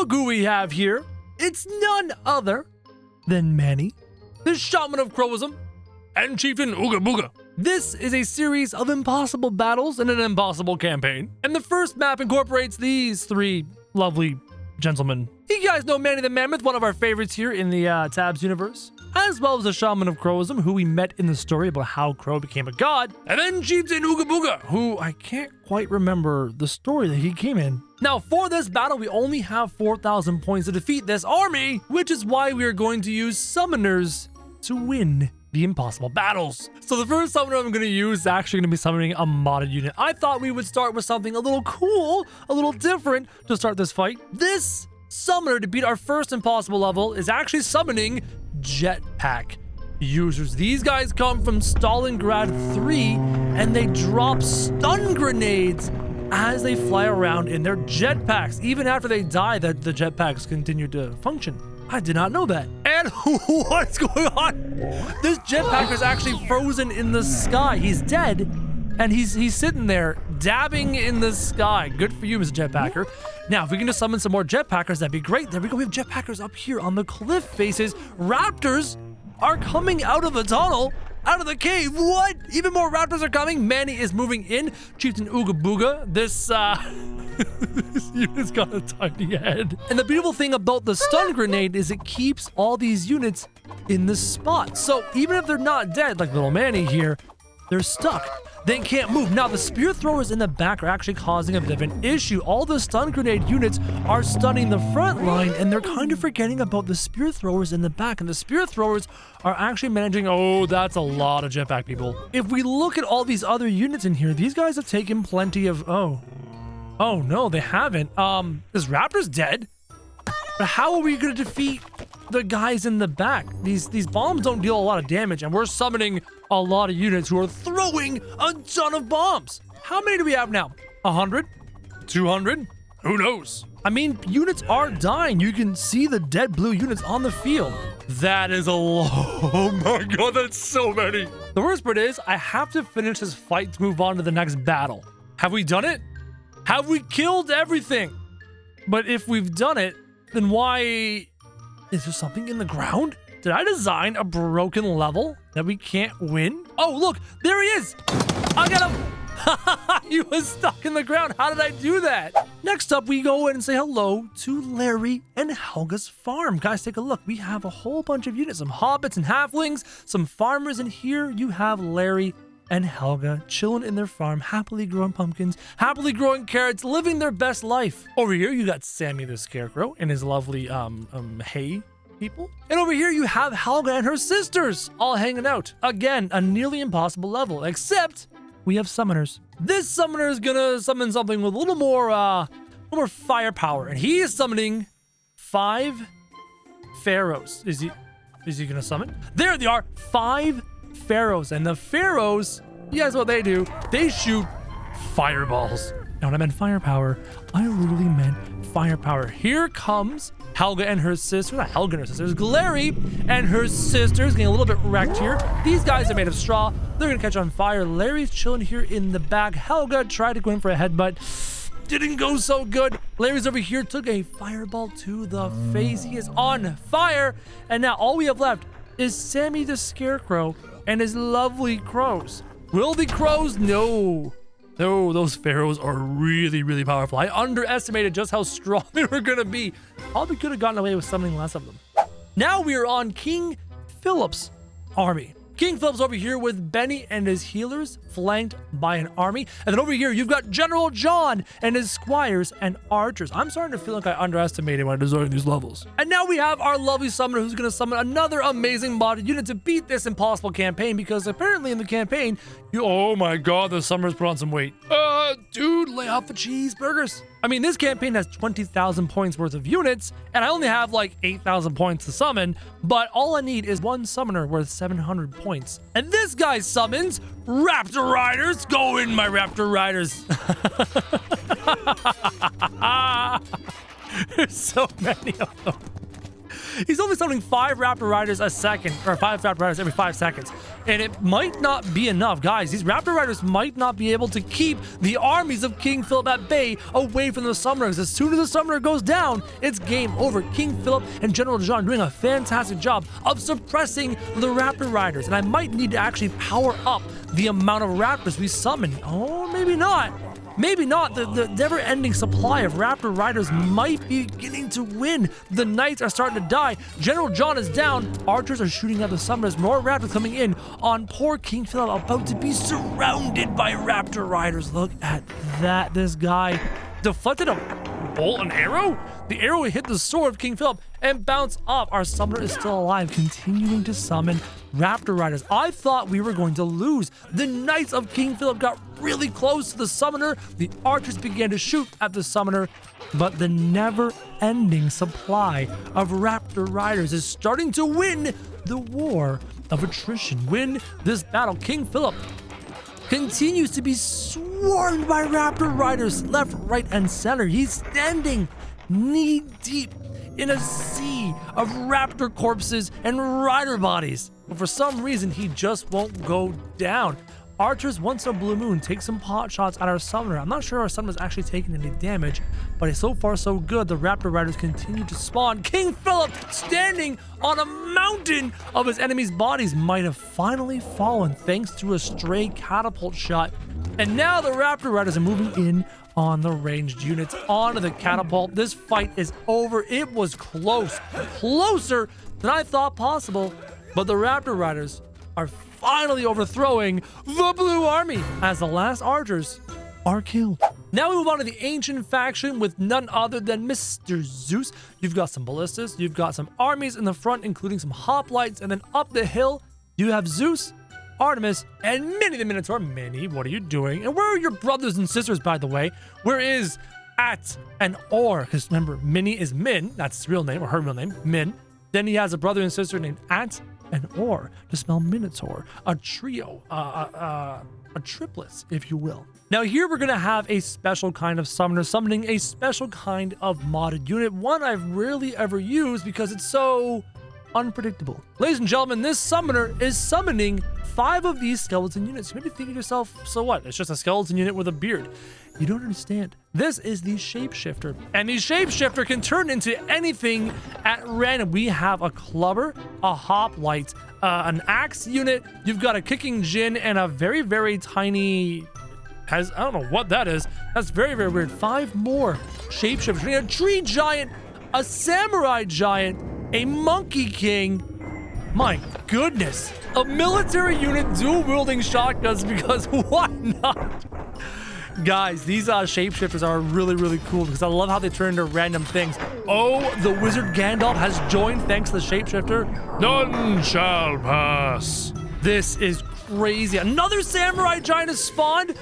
look who we have here. It's none other than Manny, the Shaman of Crowism, and Chieftain Ooga Booga. This is a series of impossible battles in an impossible campaign, and the first map incorporates these three lovely gentlemen. You guys know Manny the Mammoth, one of our favorites here in the Tabs universe, as well as the Shaman of Crowism, who we met in the story about how Crow became a god, and then Chieftain Ooga Booga, who I can't quite remember the story that he came in. Now, for this battle, we only have 4,000 points to defeat this army, which is why we are going to use summoners to win the impossible battles. So the first summoner I'm going to use is actually going to be summoning a modded unit. I thought we would start with something a little cool, a little different to start this fight. This summoner to beat our first impossible level is actually summoning jetpack users. These guys come from Stalingrad 3 and they drop stun grenades as they fly around in their jetpacks. Even after they die, the jetpacks continue to function. I did not know that. And what's going on? This jetpacker is actually frozen in the sky. He's dead, and he's sitting there dabbing in the sky. Good for you, Mr. Jetpacker. Now, if we can just summon some more jetpackers, that'd be great. There we go. We have jetpackers up here on the cliff faces. Raptors are coming out of the tunnel, out of the cave. What? Even more raptors are coming. Manny is moving in. Chieftain Ooga Booga. This unit's got a tiny head. And the beautiful thing about the stun grenade is it keeps all these units in the spot. So even if they're not dead, like little Manny here, they're stuck. They can't move. Now, the spear throwers in the back are actually causing a bit of an issue. All the stun grenade units are stunning the front line, and they're kind of forgetting about the spear throwers in the back. And the spear throwers are actually managing... Oh, that's a lot of jetpack people. If we look at all these other units in here, these guys have taken plenty of... Oh, no, they haven't. This raptor's dead. But how are we going to defeat the guys in the back? These bombs don't deal a lot of damage, and we're summoning a lot of units who are throwing a ton of bombs. How many do we have now? 100? 200? Who knows? I mean, units are dying. You can see the dead blue units on the field. That is a lot. Oh my god, that's so many. The worst part is, I have to finish this fight to move on to the next battle. Have we done it? Have we killed everything? But if we've done it, then why... Is there something in the ground? Did I design a broken level that we can't win? Oh, look, there he is. I got him. He was stuck in the ground. How did I do that? Next up, we go in and say hello to Larry and Helga's farm. Guys, take a look. We have a whole bunch of units, some hobbits and halflings, some farmers, and here you have Larry and Helga chilling in their farm, happily growing pumpkins, happily growing carrots, living their best life. Over here, you got Sammy the Scarecrow and his lovely hay people. And over here, you have Helga and her sisters all hanging out. Again, a nearly impossible level, except we have summoners. This summoner is gonna summon something with a little more firepower, and he is summoning 5 pharaohs. Is he gonna summon? There they are, 5 pharaohs, and the pharaohs, you guys know what they do? They shoot fireballs. Now, when I meant firepower, I literally meant firepower. Here comes Helga and her sister, not Helga and her sisters, Glary and her sisters, getting a little bit wrecked here. These guys are made of straw. They're gonna catch on fire. Larry's chilling here in the back. Helga tried to go in for a headbutt. Didn't go so good. Larry's over here, took a fireball to the face. He is on fire. And now all we have left is Sammy the Scarecrow and his lovely crows. Will the crows? No. No, those pharaohs are really, really powerful. I underestimated just how strong they were gonna be. Probably could have gotten away with summoning less of them. Now we are on King Phillips' army. King Phillips over here with Benny and his healers, flanked by an army. And then over here, you've got General John and his squires and archers. I'm starting to feel like I underestimated when I designed these levels. And now we have our lovely summoner who's going to summon another amazing modded unit to beat this impossible campaign, because apparently in the campaign, oh my god, the summoner's put on some weight. Dude, lay off the cheeseburgers. I mean, this campaign has 20,000 points worth of units, and I only have like 8,000 points to summon, but all I need is one summoner worth 700 points. And this guy summons Raptor Riders. Go in, my Raptor Riders. There's so many of them. He's only summoning 5 Raptor Riders a second, or 5 Raptor Riders every 5 seconds. and it might not be enough. Guys, these Raptor Riders might not be able to keep the armies of King Philip at bay away from the summoners. As soon as the summoner goes down, it's game over. King Philip and General John doing a fantastic job of suppressing the Raptor Riders, and I might need to actually power up the amount of Raptors we summon. Oh, maybe not. Maybe not. The never-ending supply of Raptor Riders might be beginning to win. The Knights are starting to die. General John is down. Archers are shooting at the summoners. More Raptors coming in on poor King Philip, about to be surrounded by Raptor Riders. Look at that. This guy deflected a bolt and arrow. The arrow hit the sword of King Philip and bounced off. Our summoner is still alive, continuing to summon Raptor Riders. I thought we were going to lose. The Knights of King Philip got really close to the summoner. The archers began to shoot at the summoner, but the never-ending supply of Raptor Riders is starting to win the war of attrition. Win this battle. King Philip continues to be swarmed by Raptor Riders left, right, and center. He's standing knee-deep in a sea of Raptor corpses and Rider bodies. But for some reason, he just won't go down. Archers, once in a blue moon, take some pot shots at our summoner. I'm not sure our summoner's actually taking any damage, but so far so good. The Raptor Riders continue to spawn. King Philip, standing on a mountain of his enemies' bodies, might have finally fallen thanks to a stray catapult shot. And now the Raptor Riders are moving in on the ranged units onto the catapult. This fight is over. It was close, closer than I thought possible, but the Raptor Riders are finally overthrowing the blue army as the last archers are killed. Now we move on to the ancient faction with none other than Mr. Zeus. You've got some ballistas, you've got some armies in the front, including some hoplites, and then up the hill, you have Zeus, Artemis, and Minnie the Minotaur. Minnie, what are you doing? And where are your brothers and sisters, by the way? Where is At and Or? Because remember, Minnie is Min, that's his real name, or her real name, Min. Then he has a brother and sister named At and Or to spell Minotaur, a trio, a triplets, if you will. Now here we're gonna have a special kind of summoner summoning a special kind of modded unit, one I've rarely ever used because it's so unpredictable. Ladies and gentlemen, this summoner is summoning 5 of these skeleton units. You may be thinking to yourself, so what? It's just a skeleton unit with a beard. You don't understand. This is the Shapeshifter, and the Shapeshifter can turn into anything at random. We have a clubber, a hoplite, an axe unit. You've got a kicking djinn and a very, very tiny, I don't know what that is. That's very, very weird. 5 more Shapeshifters. A tree giant, a samurai giant, a monkey king. My goodness. A military unit dual-wielding shotguns, because why not? Guys, these shapeshifters are really, really cool because I love how they turn into random things. Oh, the wizard Gandalf has joined thanks to the shapeshifter. None shall pass. This is crazy. Another samurai giant has spawned.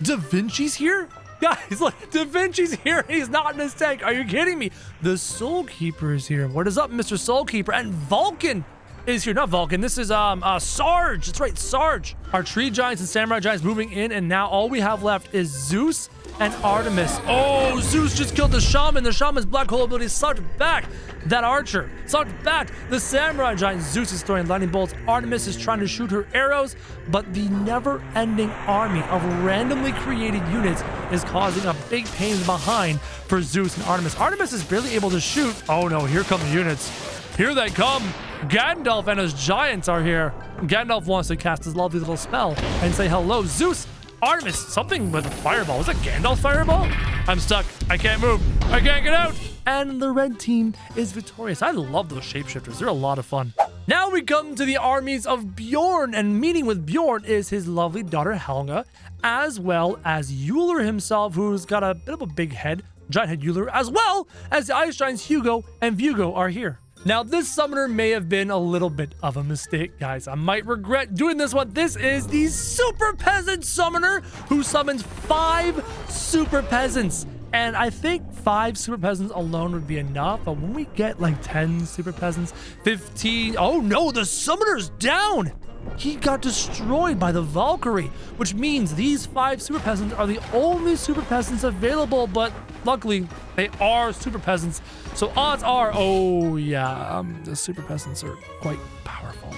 Da Vinci's here? Guys, look, Da Vinci's here. He's not in his tank. Are you kidding me? The Soul Keeper is here. What is up, Mr. Soul Keeper? And Vulcan is here. Not Vulcan. This is Sarge. That's right, Sarge. Our tree giants and samurai giants moving in, and now all we have left is Zeus and Artemis. Oh, Zeus just killed the shaman. The shaman's black hole ability sucked back that archer. Sucked back the samurai giant. Zeus is throwing lightning bolts. Artemis is trying to shoot her arrows, but the never-ending army of randomly created units is causing a big pain in the behind for Zeus and Artemis. Artemis is barely able to shoot. Oh no, here come the units. Here they come. Gandalf and his giants are here. Gandalf wants to cast his lovely little spell and say hello. Zeus, Artemis, something with a fireball. Is that Gandalf fireball? I'm stuck. I can't move. I can't get out. And the red team is victorious. I love those shapeshifters. They're a lot of fun. Now we come to the armies of Bjorn, and meeting with Bjorn is his lovely daughter Helga, as well as Euler himself, who's got a bit of a big head, giant head Euler, as well as the ice giants Hugo and Vugo are here. Now, this summoner may have been a little bit of a mistake, guys. I might regret doing this one. This is the Super Peasant Summoner who summons 5 Super Peasants. And I think 5 Super Peasants alone would be enough. But when we get like 10 Super Peasants, 15... Oh no, the summoner's down! He got destroyed by the Valkyrie, which means these 5 Super Peasants are the only Super Peasants available, but luckily they are Super Peasants. So odds are, oh yeah, the Super Peasants are quite powerful.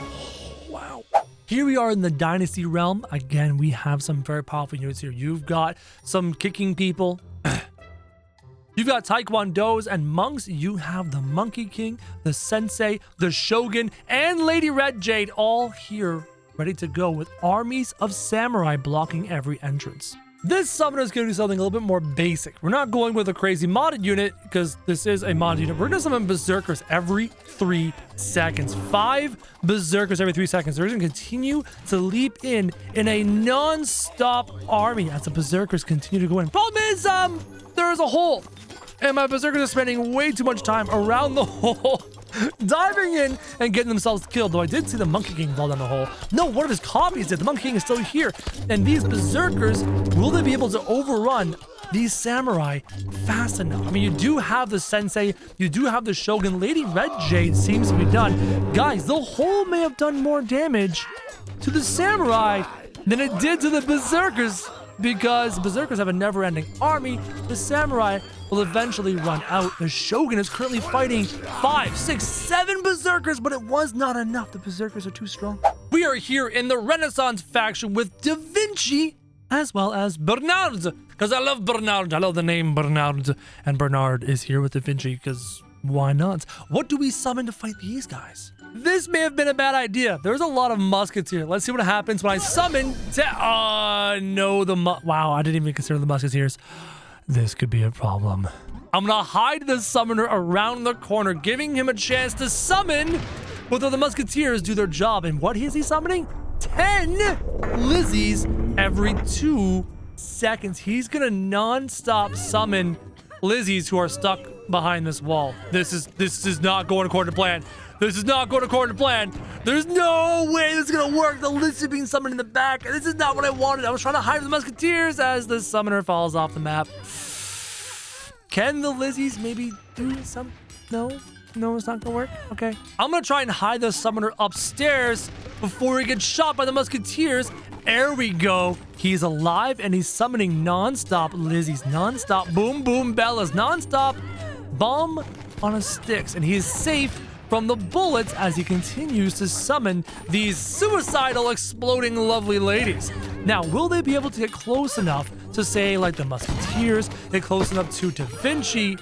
Wow. Here we are in the Dynasty realm. Again, we have some very powerful units here. You've got some kicking people. You've got Taekwondos and monks. You have the Monkey King, the Sensei, the Shogun, and Lady Red Jade all here ready to go with armies of samurai blocking every entrance. This summoner is going to do something a little bit more basic. We're not going with a crazy modded unit because this is a modded unit. We're going to summon berserkers every 3 seconds. 5 berserkers every 3 seconds. They're going to continue to leap in a non-stop army as the berserkers continue to go in. Problem is, there's a hole. And my berserkers are spending way too much time around the hole, diving in and getting themselves killed. Though I did see the Monkey King fall down the hole. No, one of his copies did. The Monkey King is still here. And these berserkers, will they be able to overrun these samurai fast enough? I mean, you do have the Sensei, you do have the Shogun. Lady Red Jade seems to be done. Guys, the hole may have done more damage to the samurai than it did to the berserkers, because berserkers have a never-ending army. The samurai will eventually run out. The Shogun is currently fighting 5, 6, 7 berserkers, but it was not enough. The berserkers are too strong. We are here in the Renaissance faction with Da Vinci as well as Bernard, because I love Bernard. I love the name Bernard, and Bernard is here with Da Vinci because why not? What do we summon to fight these guys? This may have been a bad idea. There's a lot of musketeers. Let's see what happens when I summon no, wow, I didn't even consider the musketeers. This could be a problem. I'm gonna hide the summoner around the corner, giving him a chance to summon whether the musketeers do their job. And what is he summoning? 10 Lizzies every 2 seconds. He's gonna non-stop summon Lizzies who are stuck behind this wall. This is not going according to plan. This is not going according to plan. There's no way this is gonna work. The Lizzie being summoned in the back. This is not what I wanted. I was trying to hide the musketeers as the summoner falls off the map. Can the Lizzies maybe do some? No, it's not gonna work. Okay. I'm gonna try and hide the summoner upstairs before he gets shot by the musketeers. There we go. He's alive and he's summoning non-stop Lizzies, non-stop boom boom bellas, non-stop bomb on a sticks, and he is safe from the bullets as he continues to summon these suicidal exploding lovely ladies. Now, will they be able to get close enough to say like the musketeers, get close enough to Da Vinci,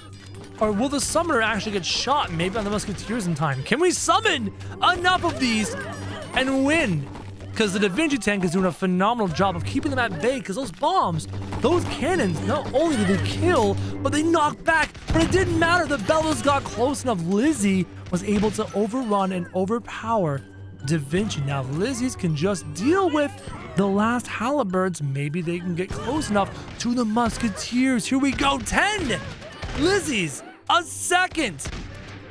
or will the summoner actually get shot maybe on the musketeers in time? Can we summon enough of these and win? Because the Da Vinci tank is doing a phenomenal job of keeping them at bay, because those bombs, those cannons, not only did they kill, but they knocked back. But it didn't matter. The bellows got close enough. Lizzie was able to overrun and overpower Da Vinci. Now, Lizzies can just deal with the last halberds. Maybe they can get close enough to the musketeers. Here we go. 10 Lizzies a second.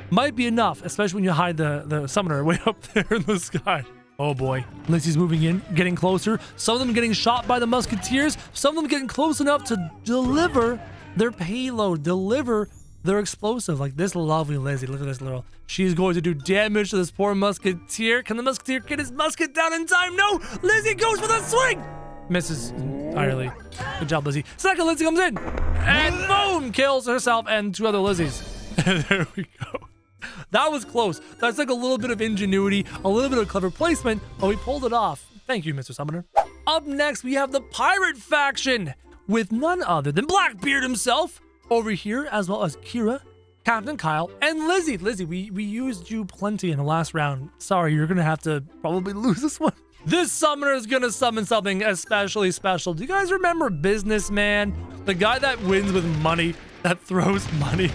Might be enough, especially when you hide the summoner way up there in the sky. Oh boy. Lizzie's moving in, getting closer. Some of them getting shot by the musketeers. Some of them getting close enough to deliver their payload, deliver their explosive. Like this lovely Lizzie. Look at this little. She's going to do damage to this poor musketeer. Can the musketeer get his musket down in time? No! Lizzie goes for the swing! Misses entirely. Good job, Lizzie. Second Lizzie comes in. And boom! Kills herself and 2 other Lizzies. There we go. That was close. That's like a little bit of ingenuity, a little bit of clever placement, but we pulled it off. Thank you, Mr. Summoner. Up next, we have the Pirate Faction with none other than Blackbeard himself over here, as well as Kira, Captain Kyle, and Lizzie. Lizzie, we used you plenty in the last round. Sorry, you're gonna have to probably lose this one. This summoner is gonna summon something especially special. Do you guys remember Businessman? The guy that wins with money, that throws money.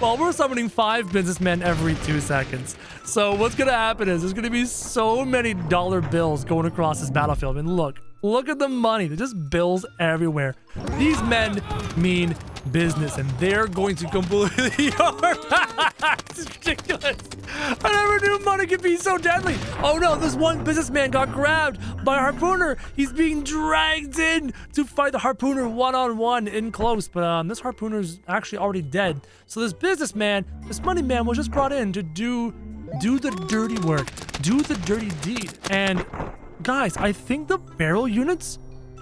Well, we're summoning 5 businessmen every 2 seconds. So what's gonna happen is there's gonna be so many dollar bills going across this battlefield. And look at the money. There's just bills everywhere. These men mean business, and they're going to completely It's ridiculous. I never knew money could be so deadly. Oh no, this one businessman got grabbed by a harpooner. He's being dragged in to fight the harpooner one-on-one in close. But this harpooner's actually already dead. So this businessman, this money man, was just brought in to do the dirty work, do the dirty deed. And guys, I think the barrel units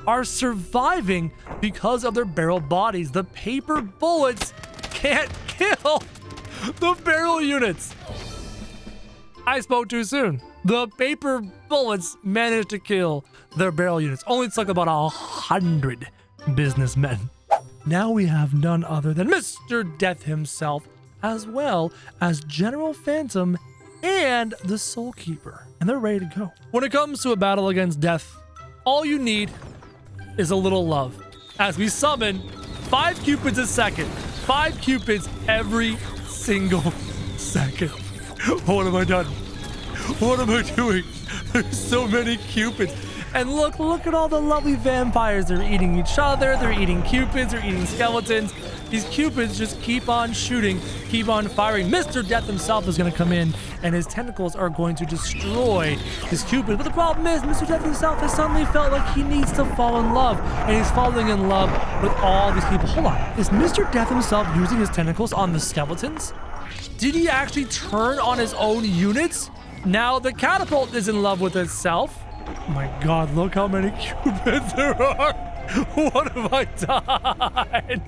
are surviving because of their barrel bodies. The paper bullets can't kill the barrel units. I spoke too soon. The paper bullets managed to kill their barrel units. Only took about 100 businessmen. Now we have none other than Mr. Death himself, as well as General Phantom and the Soul Keeper. And they're ready to go. When it comes to a battle against Death, all you need is a little love. As we summon 5 Cupids a second. 5 Cupids every single second. What have I done? What am I doing? There's so many Cupids. And look at all the lovely vampires. They're eating each other. They're eating Cupids. They're eating skeletons. These Cupids just keep on shooting, keep on firing. Mr. Death himself is going to come in, and his tentacles are going to destroy his Cupid. But the problem is, Mr. Death himself has suddenly felt like he needs to fall in love, and he's falling in love with all these people. Hold on. Is Mr. Death himself using his tentacles on the skeletons? Did he actually turn on his own units? Now the catapult is in love with itself. Oh my God, look how many Cupids there are. What have I done?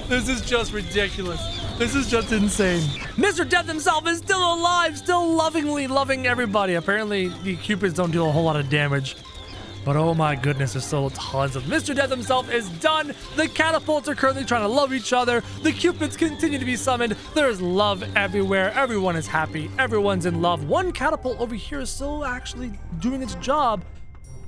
This is just ridiculous. This is just insane. Mr. Death himself is still alive, still lovingly loving everybody. Apparently, the Cupids don't deal a whole lot of damage. But oh my goodness, there's still tons of Mr. Death himself is done. The catapults are currently trying to love each other. The Cupids continue to be summoned. There's love everywhere. Everyone is happy. Everyone's in love. One catapult over here is still actually doing its job,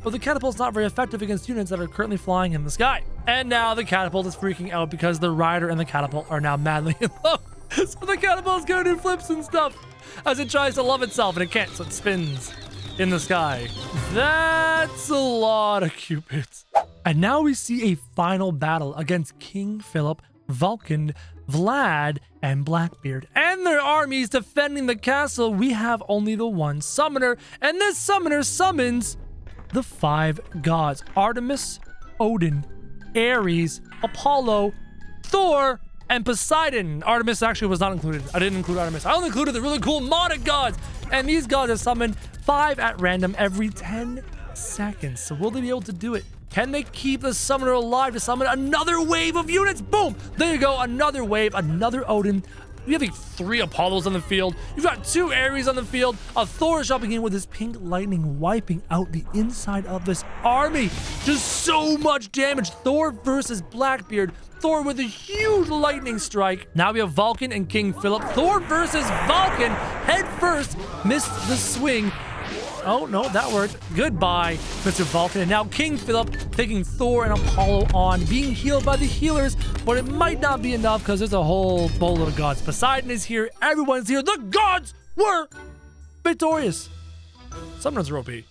but the catapult's not very effective against units that are currently flying in the sky. And now the catapult is freaking out because the rider and the catapult are now madly in love. So the catapult's gonna do flips and stuff as it tries to love itself, and it can't, so it spins in the sky. That's a lot of Cupids. And now we see a final battle against King Philip, Vulcan, Vlad, and Blackbeard. And their armies defending the castle. We have only the one summoner, and this summoner summons the 5 gods: Artemis, Odin, Ares, Apollo, Thor, and Poseidon. Artemis actually was not included. I didn't include Artemis. I only included the really cool modded gods. And these gods are summoned 5 at random every 10 seconds. So will they be able to do it? Can they keep the summoner alive to summon another wave of units? Boom! There you go, another wave, another Odin. We have like 3 Apollos on the field. You've got 2 Ares on the field. A Thor is jumping in with his pink lightning, wiping out the inside of this army. Just so much damage. Thor versus Blackbeard. Thor with a huge lightning strike. Now we have Vulcan and King Philip. Thor versus Vulcan. Head first. Missed the swing. Oh, no, that worked. Goodbye, Mr. Vulcan. And now King Philip taking Thor and Apollo on, being healed by the healers, but it might not be enough because there's a whole bowl of gods. Poseidon is here. Everyone's here. The gods were victorious. Summoners are OP.